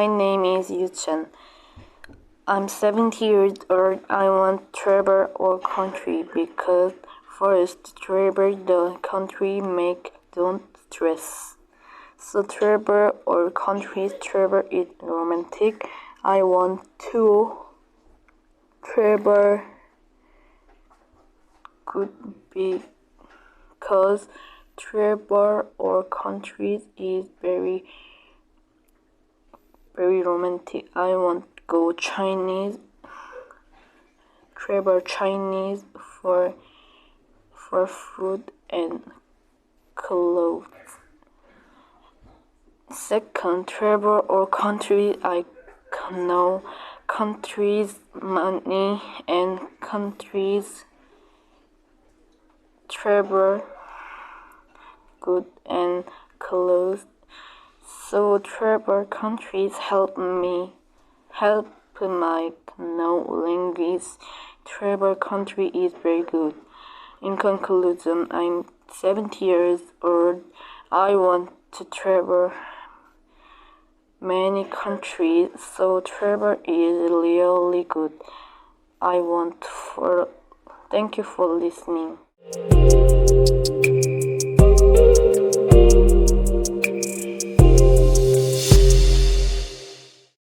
My name is Yuchan. I'm 70 years old. I want to travel our country because first, travel the country make don't stress. So travel our country, travel is romantic. I want to travel good because travel our countries is very romantic. I want to go Chinese, travel Chinese for food and clothes. Second, travel or country I can know countries money and countries travel good and clothes. So travel countries help my know language. Travel country is very good. In conclusion, I'm 70 years old. I want to travel many countries, so travel is really good. Thank you for listening.